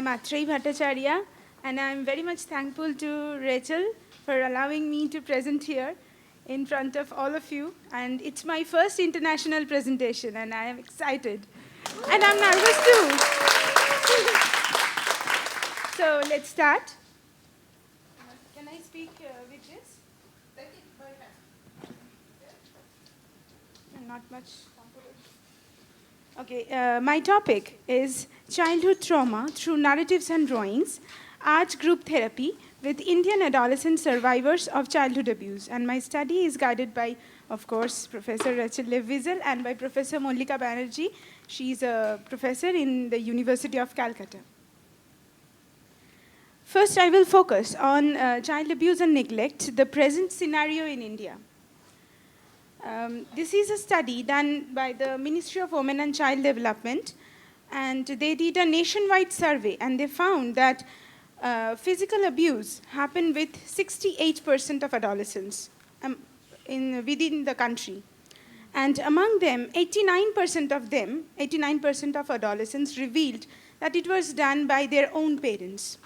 am Atreyee Bhattacharyya, and I am very much thankful to Rachel for allowing me to present here in front of all of you. And it's my first international presentation, and I am excited. And I'm nervous too. So let's start. Can I speak with this? Not much. Okay, my topic is childhood trauma through narratives and drawings, art group therapy with Indian adolescent survivors of childhood abuse. And my study is guided by, of course, Professor Rachel Wiesel and by Professor Mallika Banerjee. She's a professor in the University of Calcutta. First, I will focus on child abuse and neglect, the present scenario in India. This is a study done by the Ministry of Women and Child Development, and they did a nationwide survey, and they found that physical abuse happened with 68% of adolescents within the country. And among them, 89% of adolescents revealed that it was done by their own parents.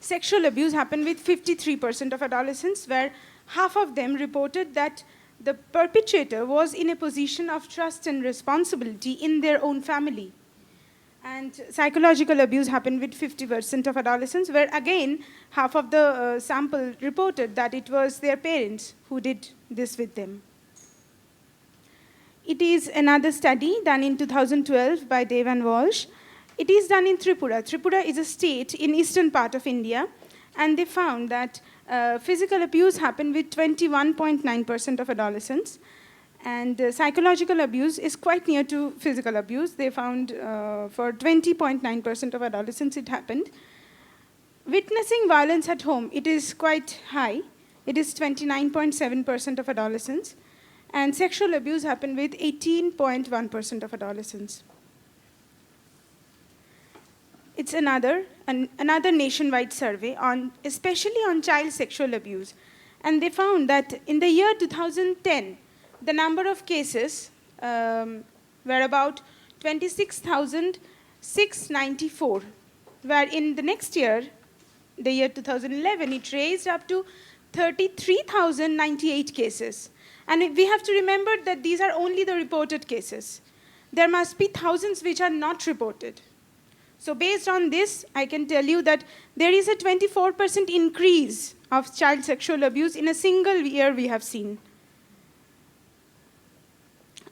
Sexual abuse happened with 53% of adolescents, where half of them reported that the perpetrator was in a position of trust and responsibility in their own family. And psychological abuse happened with 50% of adolescents, where again, half of the sample reported that it was their parents who did this with them. It is another study done in 2012 by Dev and Walsh. It is done in Tripura. Tripura is a state in eastern part of India, and they found that physical abuse happened with 21.9% of adolescents, and psychological abuse is quite near to physical abuse. They found for 20.9% of adolescents it happened. Witnessing violence at home, it is quite high. It is 29.7% of adolescents, and sexual abuse happened with 18.1% of adolescents. It's another nationwide survey especially on child sexual abuse. And they found that in the year 2010, the number of cases were about 26,694, where in the next year, the year 2011, it raised up to 33,098 cases. And we have to remember that these are only the reported cases. There must be thousands which are not reported. So based on this, I can tell you that there is a 24% increase of child sexual abuse in a single year we have seen.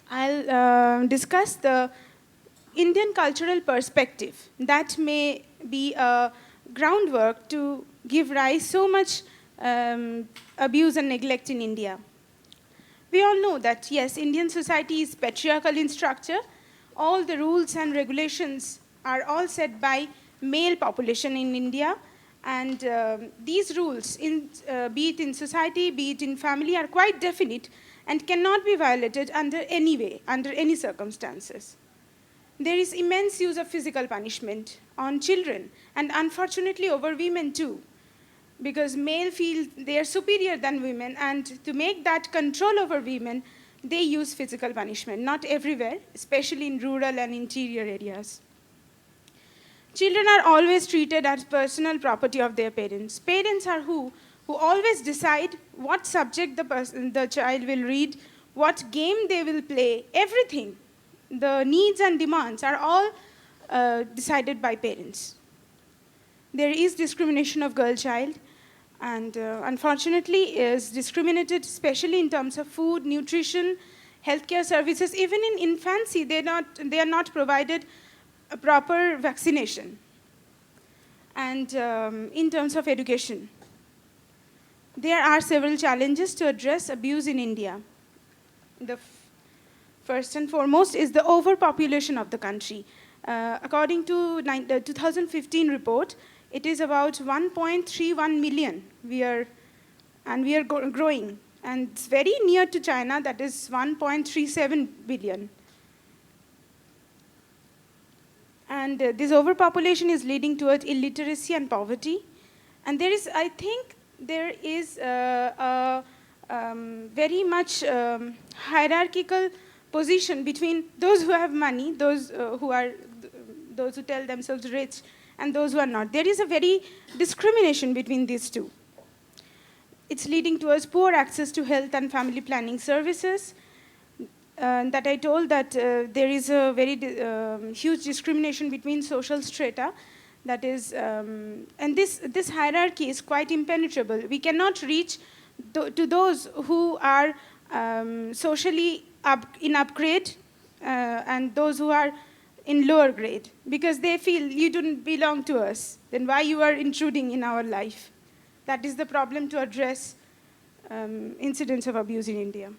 I'll discuss the Indian cultural perspective that may be a groundwork to give rise so much abuse and neglect in India. We all know that, yes, Indian society is patriarchal in structure. All the rules and regulations are all set by male population in India, and these rules, be it in society, be it in family, are quite definite and cannot be violated under any circumstances. There is immense use of physical punishment on children, and unfortunately over women too, because male feel they are superior than women, and to make that control over women, they use physical punishment, not everywhere, especially in rural and interior areas. Children are always treated as personal property of their parents. Parents are who always decide what subject the child will read, what game they will play, everything. The needs and demands are all decided by parents. There is discrimination of girl child, and unfortunately is discriminated especially in terms of food, nutrition, healthcare services. Even in infancy, they are not provided a proper vaccination. And in terms of education, there are several challenges to address abuse in India. The first and foremost is the overpopulation of the country. According to the 2015 report, it is about 1.31 million. We are growing. And it's very near to China, that is 1.37 billion. And this overpopulation is leading towards illiteracy and poverty. And there is, I think, there is a very much hierarchical position between those who have money, those who tell themselves rich, and those who are not. There is a very discrimination between these two. It's leading towards poor access to health and family planning services. That I told that there is a very huge discrimination between social strata. That is, and this hierarchy is quite impenetrable. We cannot reach to those who are socially in upgrade and those who are in lower grade, because they feel you don't belong to us. Then why you are intruding in our life? That is the problem to address incidents of abuse in India.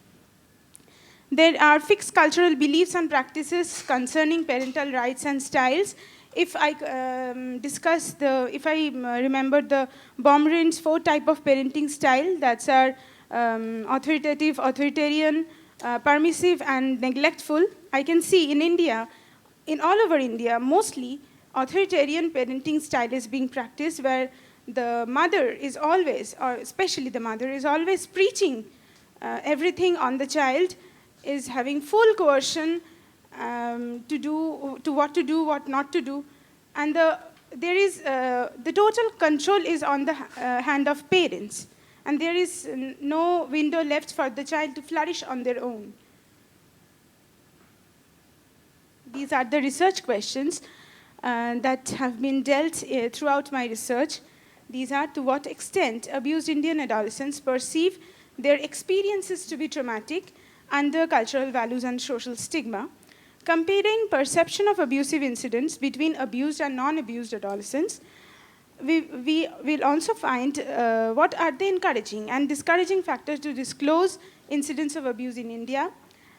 There are fixed cultural beliefs and practices concerning parental rights and styles. If I remember the Baumrind's 4 types of parenting style, that's our authoritative, authoritarian, permissive, and neglectful. I can see in India, in all over India, mostly authoritarian parenting style is being practiced, where the mother is always, or especially the mother, is always preaching everything on the child, is having full coercion to what to do, what not to do, and the total control is on the hand of parents, and there is no window left for the child to flourish on their own. These are the research questions that have been dealt throughout my research. These are: to what extent abused Indian adolescents perceive their experiences to be traumatic under cultural values and social stigma, comparing perception of abusive incidents between abused and non-abused adolescents. We will also find what are the encouraging and discouraging factors to disclose incidents of abuse in India,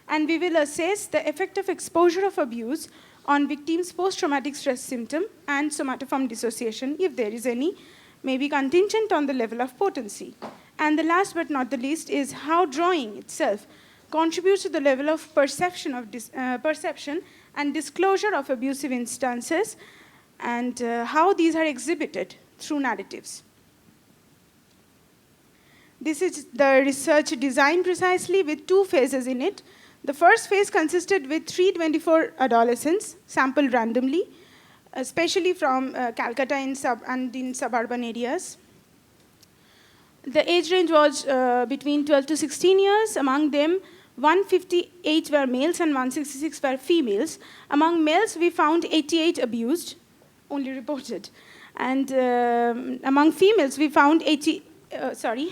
and we will assess the effect of exposure of abuse on victims' post-traumatic stress symptom and somatoform dissociation, if there is any, may be contingent on the level of potency. And the last but not the least is how drawing itself contributes to the level of perception and disclosure of abusive instances, and how these are exhibited through narratives. This is the research designed precisely with 2 phases in it. The first phase consisted with 324 adolescents sampled randomly, especially from Calcutta and in suburban areas. The age range was between 12 to 16 years. Among them, 158 were males and 166 were females. Among males, we found 88 abused, only reported. And among females, we found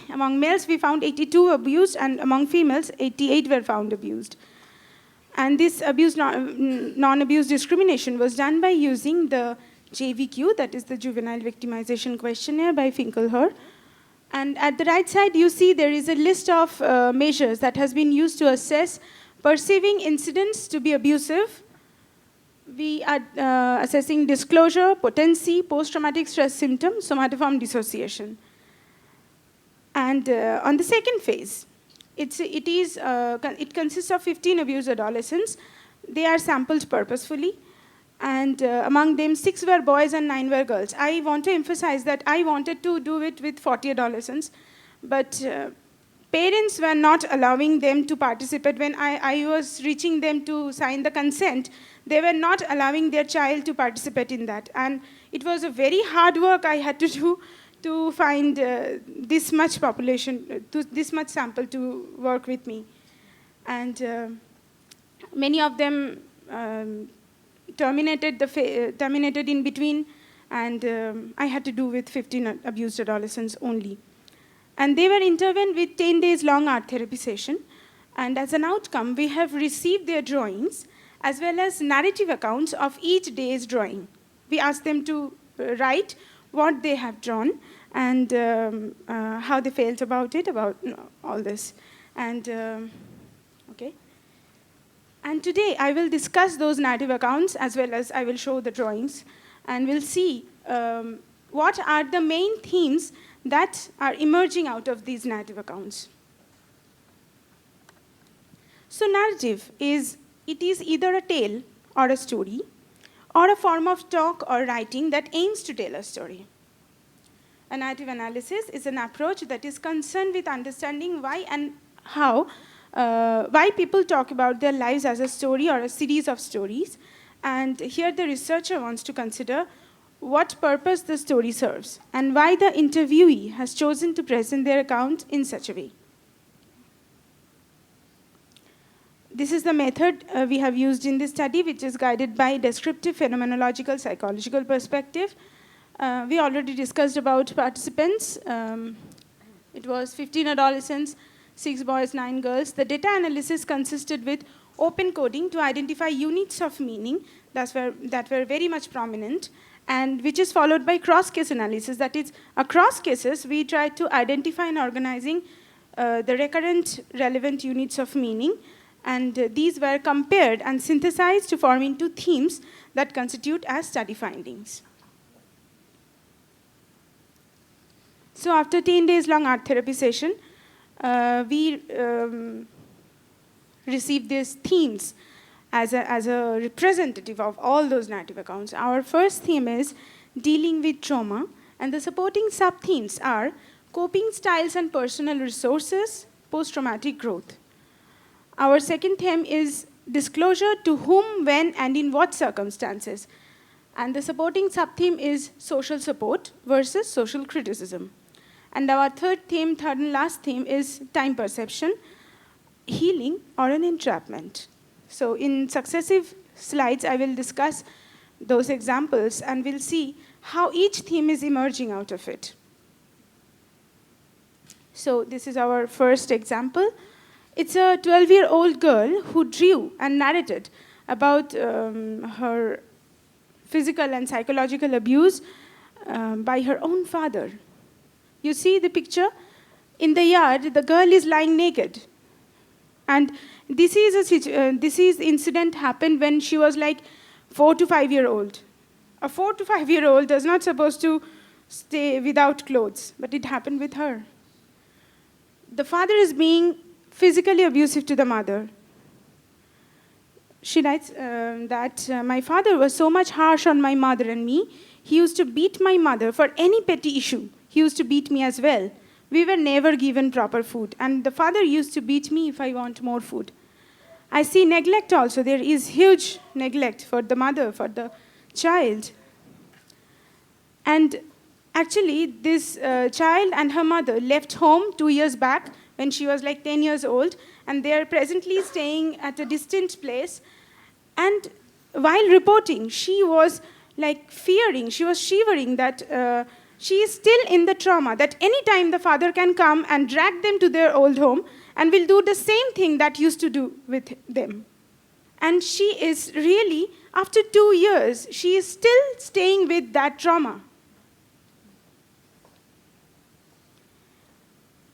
among males, we found 82 abused, and among females, 88 were found abused. And this non-abuse discrimination was done by using the JVQ, that is the Juvenile Victimization Questionnaire by Finkelhor. And at the right side, you see there is a list of measures that has been used to assess perceiving incidents to be abusive. We are assessing disclosure, potency, post-traumatic stress symptoms, somatoform dissociation. And on the second phase, it consists of 15 abused adolescents. They are sampled purposefully. And among them, 6 were boys and 9 were girls. I want to emphasize that I wanted to do it with 40 adolescents, but parents were not allowing them to participate. When I was reaching them to sign the consent, they were not allowing their child to participate in that. And it was a very hard work I had to do to find this much population, this much sample to work with me. And many of them terminated in between, and I had to do with 15 abused adolescents only. And they were intervened with 10 days long art therapy session. And as an outcome, we have received their drawings as well as narrative accounts of each day's drawing. We asked them to write what they have drawn and how they felt about it, about all this. And okay. And today, I will discuss those narrative accounts as well as I will show the drawings. And we'll see what are the main themes that are emerging out of these narrative accounts. So narrative is either a tale or a story, or a form of talk or writing that aims to tell a story. A narrative analysis is an approach that is concerned with understanding why and how why people talk about their lives as a story or a series of stories. And here the researcher wants to consider what purpose the story serves and why the interviewee has chosen to present their account in such a way. This is the method we have used in this study, which is guided by descriptive phenomenological psychological perspective. We already discussed about participants. It was 15 adolescents, 6 boys, 9 girls. The data analysis consisted with open coding to identify units of meaning that were very much prominent, and which is followed by cross-case analysis. That is, across cases, we tried to identify and organizing the recurrent relevant units of meaning, and these were compared and synthesized to form into themes that constitute as study findings. So after 10 days long art therapy session, we received these themes as a representative of all those narrative accounts. Our first theme is dealing with trauma, and the supporting sub-themes are coping styles and personal resources, post-traumatic growth. Our second theme is disclosure to whom, when, and in what circumstances. And the supporting sub-theme is social support versus social criticism. And our third and last theme is time perception, healing, or an entrapment. So in successive slides, I will discuss those examples, and we'll see how each theme is emerging out of it. So this is our first example. It's a 12-year-old girl who drew and narrated about her physical and psychological abuse by her own father. You see the picture? In the yard, the girl is lying naked. And this incident happened when she was like 4 to 5 year old. A 4 to 5 year old is not supposed to stay without clothes, but it happened with her. The father is being physically abusive to the mother. She writes that my father was so much harsh on my mother and me. He used to beat my mother for any petty issue. He used to beat me as well. We were never given proper food, and the father used to beat me if I want more food. I see neglect also. There is huge neglect for the mother, for the child. And actually, this child and her mother left home 2 years back when she was like 10 years old, and they are presently staying at a distant place. And while reporting, she was like fearing, she was shivering that she is still in the trauma, that any time the father can come and drag them to their old home and will do the same thing that used to do with them. And she is really, after 2 years, she is still staying with that trauma.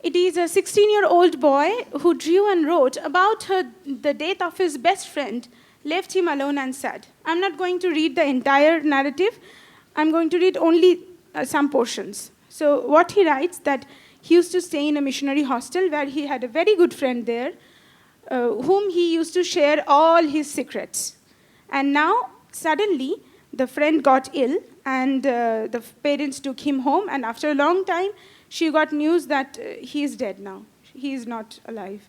It is a 16-year-old boy who drew and wrote about the death of his best friend, left him alone and sad. I'm not going to read the entire narrative. I'm going to read only some portions. So what he writes, that he used to stay in a missionary hostel where he had a very good friend there, whom he used to share all his secrets. And now, suddenly, the friend got ill, and the parents took him home, and after a long time, she got news that he is dead now. He is not alive.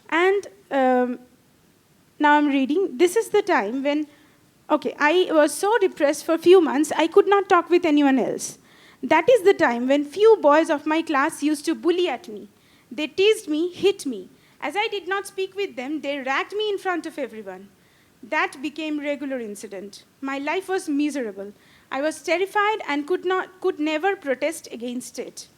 And now I'm reading. This is the time when, I was so depressed for a few months, I could not talk with anyone else. That is the time when few boys of my class used to bully at me. They teased me, hit me. As I did not speak with them, they ragged me in front of everyone. That became regular incident. My life was miserable. I was terrified and could never protest against it.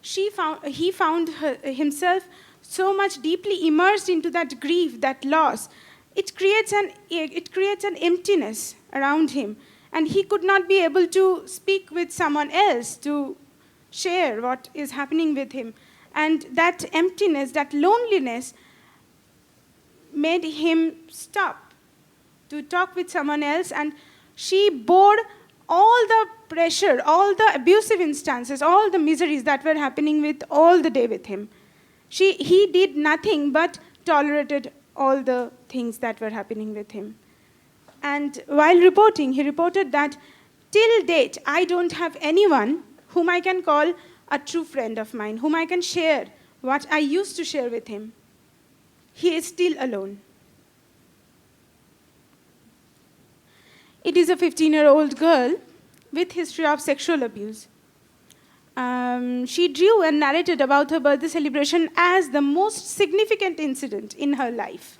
He found himself so much deeply immersed into that grief, that loss. It creates an emptiness around him, and he could not be able to speak with someone else to share what is happening with him. And that emptiness, that loneliness, made him stop to talk with someone else, and she bore all the pressure, all the abusive instances, all the miseries that were happening with all the day with him. He did nothing but tolerated all the things that were happening with him. And while reporting, he reported that till date, I don't have anyone whom I can call a true friend of mine, whom I can share what I used to share with him. He is still alone. It is a 15-year-old girl with history of sexual abuse. She drew and narrated about her birthday celebration as the most significant incident in her life.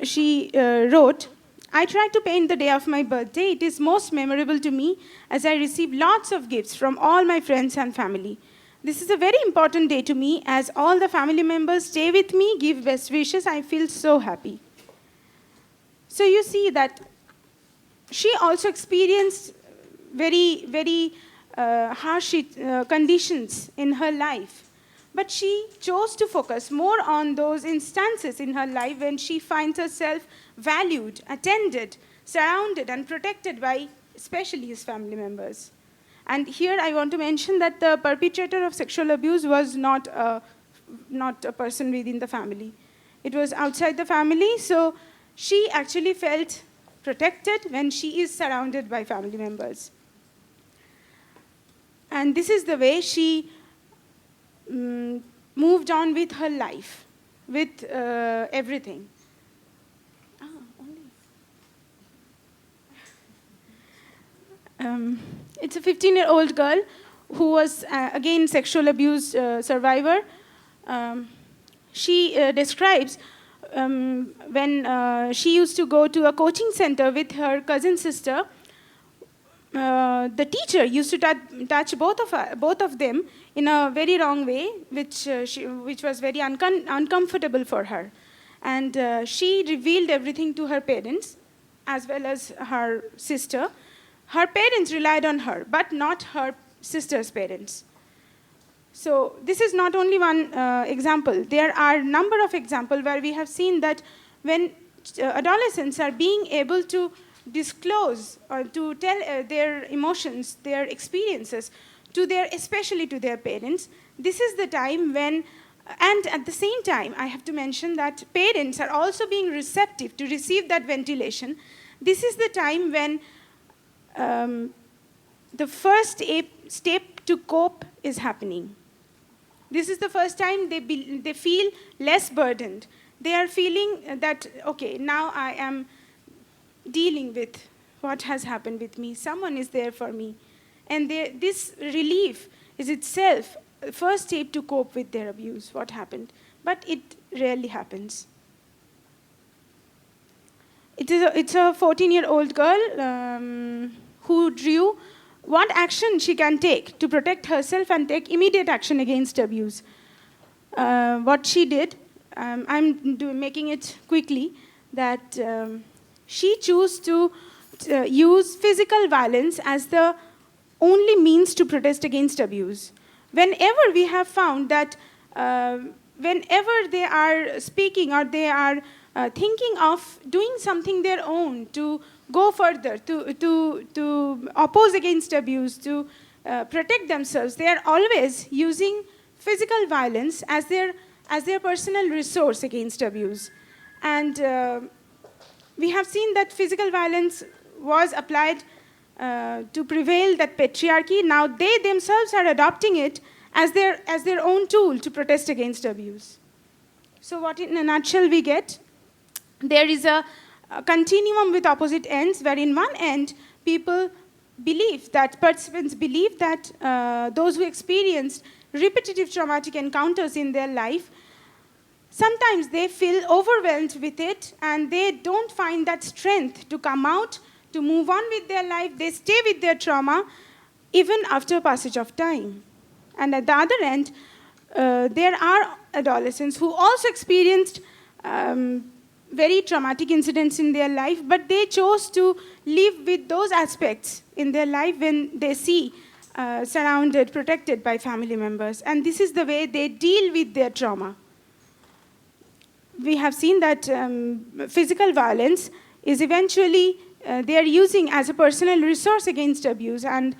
She wrote, "I tried to paint the day of my birthday. It is most memorable to me as I receive lots of gifts from all my friends and family. This is a very important day to me as all the family members stay with me, give best wishes. I feel so happy." So you see that she also experienced very harsh conditions in her life. But she chose to focus more on those instances in her life when she finds herself valued, attended, surrounded, and protected by especially his family members. And here I want to mention that the perpetrator of sexual abuse was not a person within the family. It was outside the family, so she actually felt protected when she is surrounded by family members. And this is the way she moved on with her life, with everything. It's a 15-year-old girl who was, again, sexual abuse survivor. She describes when she used to go to a coaching center with her cousin sister. The teacher used to touch both of them in a very wrong way, which was very uncomfortable for her. And she revealed everything to her parents, as well as her sister. Her parents relied on her, but not her sister's parents. So this is not only one example. There are a number of examples where we have seen that when adolescents are being able to disclose or to tell their emotions, their experiences, especially to their parents, this is the time when, and at the same time, I have to mention that parents are also being receptive to receive that ventilation. This is the time when the first step to cope is happening. This is the first time they feel less burdened. They are feeling that, okay, now I am dealing with what has happened with me. Someone is there for me. And this relief is itself the first step to cope with their abuse, what happened. But it rarely happens. It's a 14-year-old girl who drew what action she can take to protect herself and take immediate action against abuse. What she did, I'm making it quickly, that she chose to use physical violence as the only means to protest against abuse. Whenever we have found that whenever they are speaking or they are thinking of doing something their own to go further, to oppose against abuse, to protect themselves, they are always using physical violence as their personal resource against abuse. And we have seen that physical violence was applied to prevail that patriarchy. Now they themselves are adopting it as their own tool to protest against abuse. So what in a nutshell we get? There is a continuum with opposite ends, where in one end, participants believe that those who experienced repetitive traumatic encounters in their life, sometimes they feel overwhelmed with it and they don't find that strength to come out, to move on with their life. They stay with their trauma even after passage of time. And at the other end, there are adolescents who also experienced very traumatic incidents in their life, but they chose to live with those aspects in their life when they see surrounded, protected by family members. And this is the way they deal with their trauma. We have seen that physical violence is eventually they are using as a personal resource against abuse. And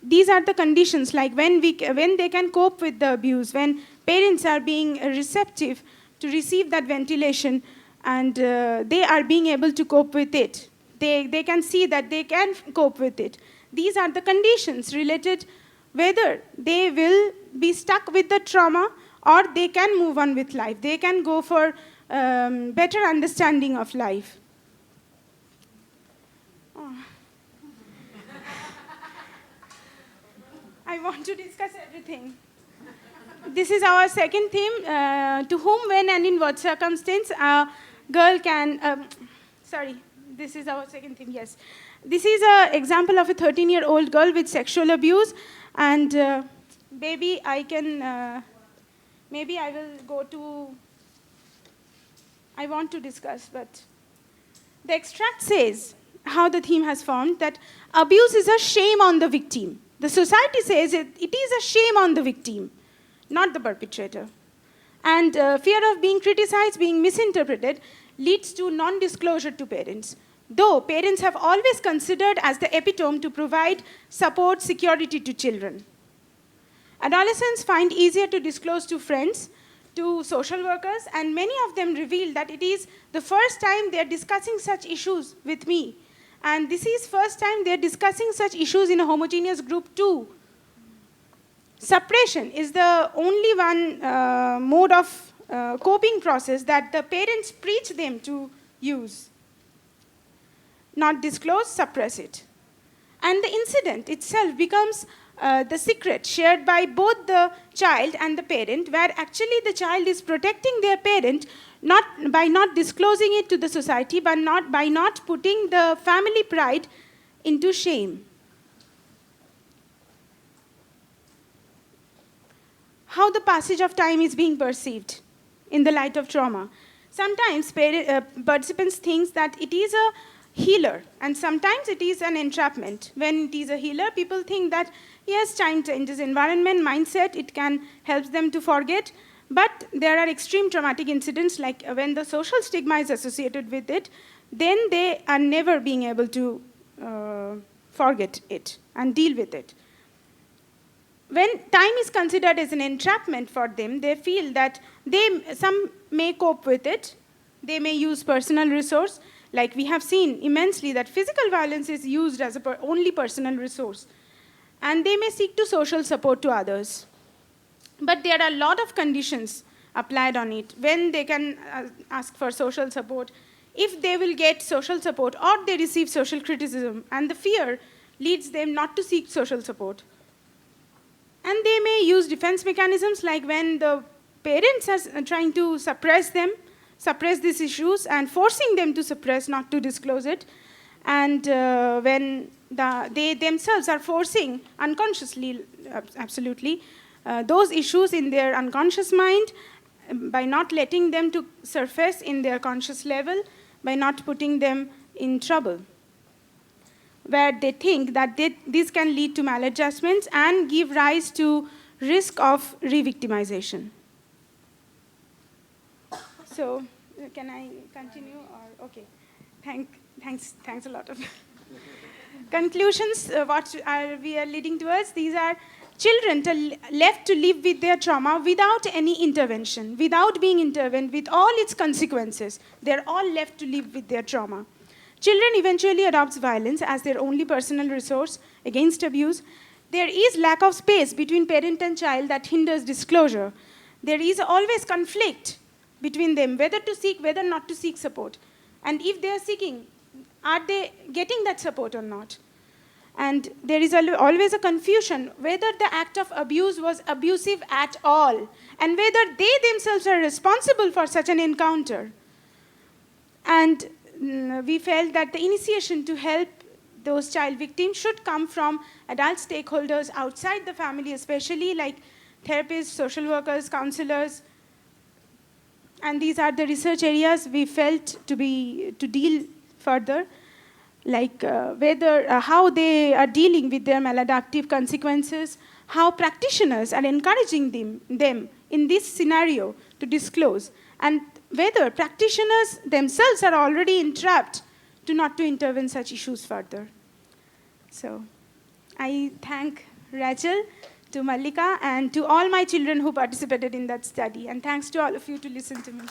these are the conditions, like when they can cope with the abuse, when parents are being receptive to receive that ventilation, and they are being able to cope with it. They can see that they can cope with it. These are the conditions related whether they will be stuck with the trauma or they can move on with life. They can go for better understanding of life. Oh. I want to discuss everything. This is our second theme, to whom, when, and in what circumstance a girl can... this is our second theme, yes. This is an example of a 13-year-old girl with sexual abuse, and maybe I will go to... I want to discuss, but the extract says how the theme has formed, that abuse is a shame on the victim. The society says it is a shame on the victim, not the perpetrator. And fear of being criticized, being misinterpreted, leads to non-disclosure to parents. Though parents have always considered as the epitome to provide support, security to children. Adolescents find easier to disclose to friends, to social workers, and many of them reveal that it is the first time they are discussing such issues with me. And this is first time they are discussing such issues in a homogeneous group too. Suppression is the only one mode of coping process that the parents preach them to use. Not disclose, suppress it. And the incident itself becomes the secret shared by both the child and the parent, where actually the child is protecting their parent not by not disclosing it to the society, but by not putting the family pride into shame. How the passage of time is being perceived in the light of trauma. Sometimes participants think that it is a healer, and sometimes it is an entrapment. When it is a healer, people think that, yes, time changes environment, mindset, it can help them to forget. But there are extreme traumatic incidents, like when the social stigma is associated with it, then they are never being able to forget it and deal with it. When time is considered as an entrapment for them, they feel that some may cope with it. They may use personal resource. Like we have seen immensely that physical violence is used as a only personal resource. And they may seek to social support to others. But there are a lot of conditions applied on it when they can ask for social support, if they will get social support or they receive social criticism, and the fear leads them not to seek social support. And they may use defense mechanisms, like when the parents are trying to suppress these issues and forcing them to suppress, not to disclose it, and when they themselves are forcing unconsciously, absolutely, those issues in their unconscious mind by not letting them to surface in their conscious level, by not putting them in trouble, where they think that this can lead to maladjustments and give rise to risk of re-victimization. So, can I continue? Or okay, thanks a lot. Conclusions, what we are leading towards, these are children left to live with their trauma without any intervention, without being intervened with all its consequences. They're all left to live with their trauma. Children eventually adopt violence as their only personal resource against abuse. There is lack of space between parent and child that hinders disclosure. There is always conflict between them, whether to seek, whether not to seek support. And if they are seeking, are they getting that support or not? And there is always a confusion whether the act of abuse was abusive at all, and whether they themselves are responsible for such an encounter. And we felt that the initiation to help those child victims should come from adult stakeholders outside the family, especially like therapists, social workers, counselors. And these are the research areas we felt to deal further, like how they are dealing with their maladaptive consequences, how practitioners are encouraging them in this scenario to disclose, and whether practitioners themselves are already entrapped to not to intervene such issues further. So I thank Rachel, to Mallika, and to all my children who participated in that study, and thanks to all of you to listen to me.